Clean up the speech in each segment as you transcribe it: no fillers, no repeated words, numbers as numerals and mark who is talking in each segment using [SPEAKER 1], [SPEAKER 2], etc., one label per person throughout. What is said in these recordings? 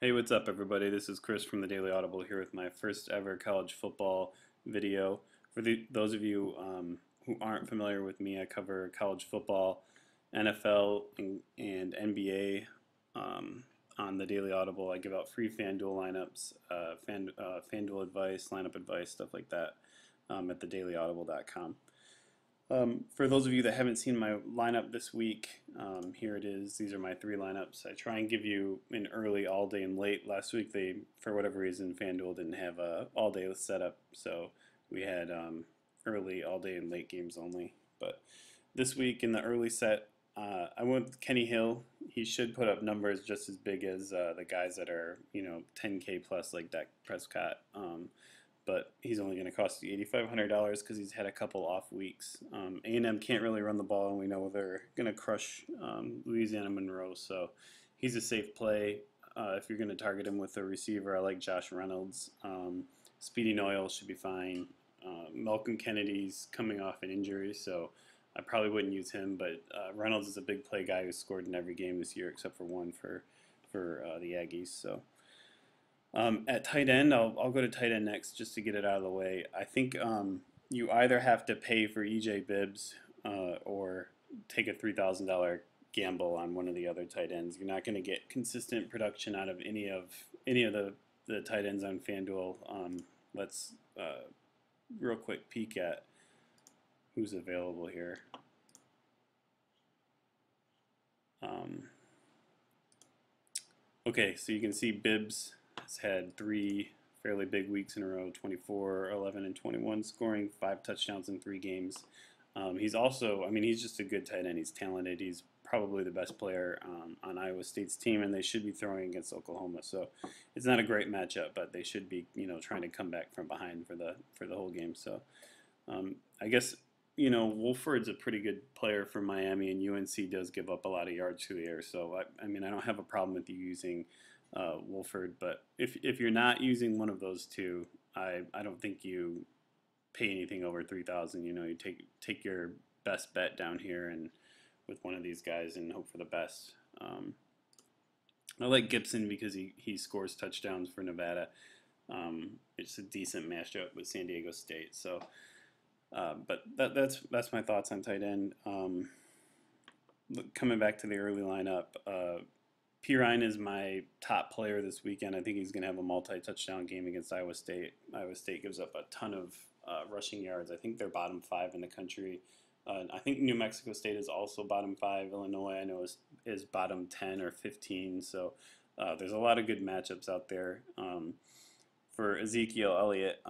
[SPEAKER 1] Hey, what's up, everybody? This is Chris from the Daily Audible here with my first ever college football video. For those of you who aren't familiar with me, I cover college football, NFL, and NBA on the Daily Audible. I give out free FanDuel lineups, FanDuel advice, lineup advice, stuff like that at thedailyaudible.com. For those of you that haven't seen my lineup this week, here it is. These are my three lineups. I try and give you an early, all day, and late. Last week, for whatever reason, FanDuel didn't have a all day setup, so we had early, all day, and late games only. But this week in the early set, I went with Kenny Hill. He should put up numbers just as big as the guys that are 10K plus like Dak Prescott. But he's only going to cost you $8,500 because he's had a couple off weeks. A&M can't really run the ball, and we know they're going to crush Louisiana Monroe, so he's a safe play. If you're going to target him with a receiver, I like Josh Reynolds. Speedy Noyle should be fine. Malcolm Kennedy's coming off an injury, so I probably wouldn't use him, but Reynolds is a big play guy who scored in every game this year except for one for the Aggies, so... At tight end, I'll go to tight end next just to get it out of the way. I think you either have to pay for EJ Bibbs or take a $3,000 gamble on one of the other tight ends. You're not going to get consistent production out of any of the tight ends on FanDuel. Let's real quick peek at who's available here. Okay, so you can see Bibbs has had three fairly big weeks in a row, 24, 11, and 21, scoring 5 touchdowns in 3 games. He's also, he's just a good tight end. He's talented. He's probably the best player on Iowa State's team, and they should be throwing against Oklahoma. So it's not a great matchup, but they should be, trying to come back from behind for the whole game. So I guess, Wolford's a pretty good player for Miami, and UNC does give up a lot of yards through the air. So I don't have a problem with you using Wolford, but if you're not using one of those two, I don't think you pay anything over 3,000. You take your best bet down here and with one of these guys and hope for the best. I like Gibson because he scores touchdowns for Nevada. It's a decent matchup with San Diego State. So, but that's my thoughts on tight end. Coming back to the early lineup. Pirine is my top player this weekend. I think he's going to have a multi-touchdown game against Iowa State. Iowa State gives up a ton of rushing yards. I think they're bottom 5 in the country. I think New Mexico State is also bottom 5. Illinois, I know, is bottom 10 or 15. So there's a lot of good matchups out there. For Ezekiel Elliott,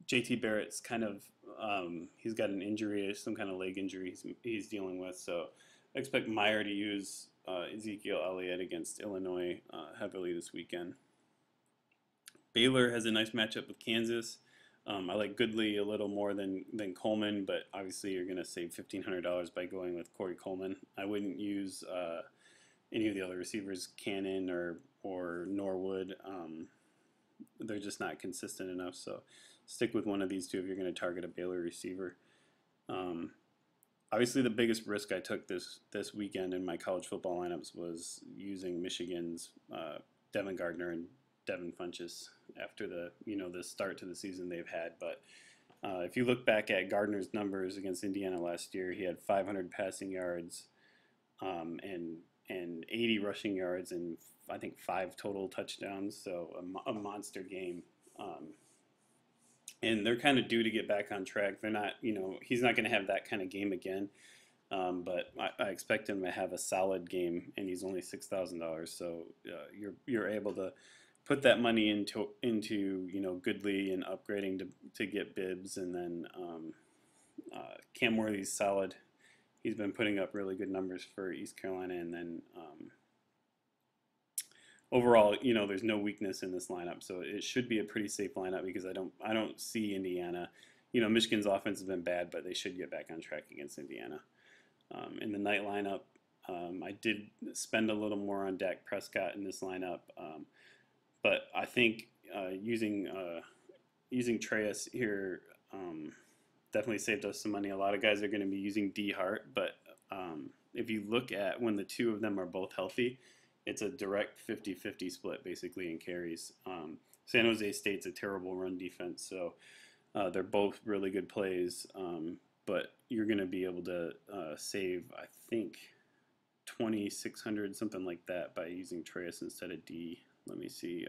[SPEAKER 1] JT Barrett's kind of, he's got an injury, some kind of leg injury he's dealing with. So I expect Meyer to use Ezekiel Elliott against Illinois heavily this weekend. Baylor has a nice matchup with Kansas. I like Goodley a little more than Coleman, but obviously you're going to save $1,500 by going with Corey Coleman. I wouldn't use any of the other receivers, Cannon or Norwood. They're just not consistent enough, so stick with one of these two if you're going to target a Baylor receiver. Obviously, the biggest risk I took this weekend in my college football lineups was using Michigan's Devin Gardner and Devin Funchess after the start to the season they've had. But if you look back at Gardner's numbers against Indiana last year, he had 500 passing yards and 80 rushing yards and I think 5 total touchdowns. So a monster game. And they're kind of due to get back on track. They're not, he's not going to have that kind of game again. But I expect him to have a solid game, and he's only $6,000. So you're able to put that money into Goodley and upgrading to get Bibbs, and then Cam Worthy's solid. He's been putting up really good numbers for East Carolina, and then overall, there's no weakness in this lineup, so it should be a pretty safe lineup because I don't see Indiana. Michigan's offense has been bad, but they should get back on track against Indiana. In the night lineup, I did spend a little more on Dak Prescott in this lineup, but I think using Treyas here definitely saved us some money. A lot of guys are going to be using D Hart, but if you look at when the two of them are both healthy, it's a direct 50-50 split basically in carries. San Jose State's a terrible run defense, so they're both really good plays, but you're going to be able to save, I think, 2,600, something like that, by using Trace instead of D. Let me see.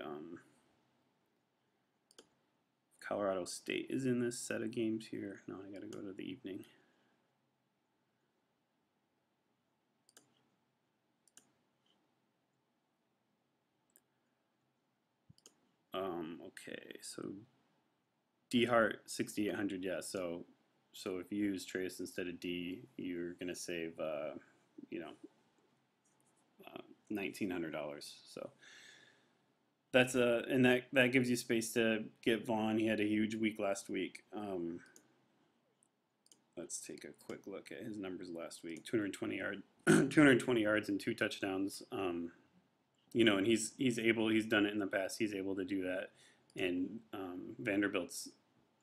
[SPEAKER 1] Colorado State is in this set of games here. No, I got to go to the evening. Okay, so D Hart 6,800. Yeah, so if you use Trace instead of D, you're gonna save you know $1,900. So that's and that gives you space to get Vaughn. He had a huge week last week. Let's take a quick look at his numbers last week. 220 220 yards and 2 touchdowns. And he's done it in the past. He's able to do that. And Vanderbilt's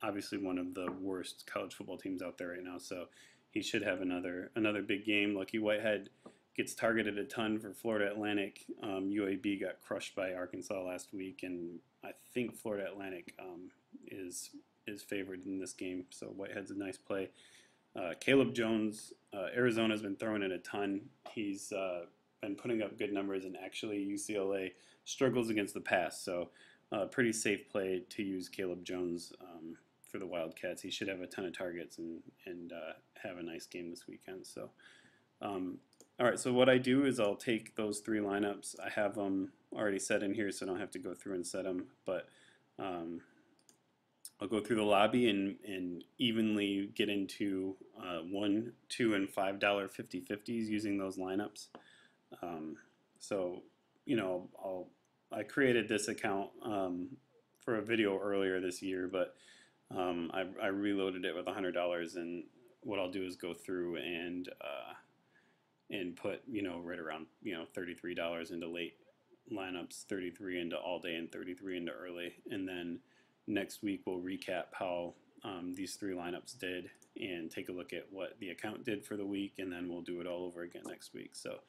[SPEAKER 1] obviously one of the worst college football teams out there right now. So he should have another big game. Lucky Whitehead gets targeted a ton for Florida Atlantic. UAB got crushed by Arkansas last week, and I think Florida Atlantic is favored in this game. So Whitehead's a nice play. Caleb Jones, Arizona's been throwing it a ton. He's been putting up good numbers, and actually UCLA struggles against the pass. So pretty safe play to use Caleb Jones for the Wildcats. He should have a ton of targets and have a nice game this weekend. So, all right, so what I do is I'll take those 3 lineups. I have them already set in here, so I don't have to go through and set them. But I'll go through the lobby and evenly get into $1, $2, and $5 50/50s using those lineups. So, I created this account for a video earlier this year, but I reloaded it with $100, and what I'll do is go through and put right around $33 into late lineups, 33 into all day, and 33 into early, and then next week we'll recap how these 3 lineups did and take a look at what the account did for the week, and then we'll do it all over again next week. So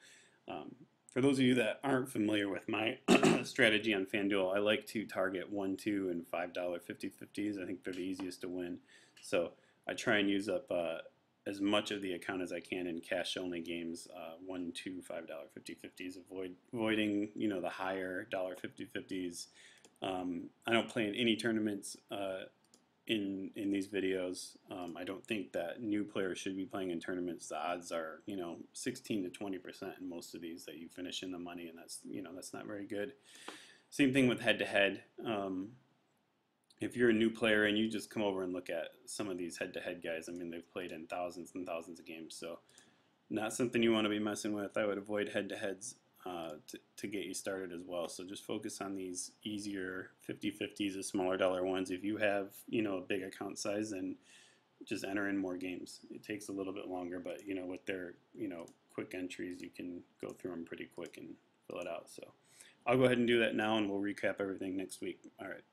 [SPEAKER 1] for those of you that aren't familiar with my strategy on FanDuel, I like to target $1, $2, and $5 50/50s. I think they're the easiest to win. So I try and use up as much of the account as I can in cash-only games, $1, $2, $5 50/50s, avoiding the higher dollar 50/50s. I don't play in any tournaments in these videos. I don't think that new players should be playing in tournaments. The odds are 16 to 20% in most of these that you finish in the money, and that's not very good. Same thing with head-to-head. If you're a new player and you just come over and look at some of these head-to-head guys, I mean, they've played in thousands and thousands of games, so not something you want to be messing with. I would avoid head-to-heads to get you started as well. So just focus on these easier 50/50s, the smaller dollar ones. If you have a big account size, then just enter in more games. It takes a little bit longer, but with their quick entries, you can go through them pretty quick and fill it out. So I'll go ahead and do that now, and we'll recap everything next week. All right.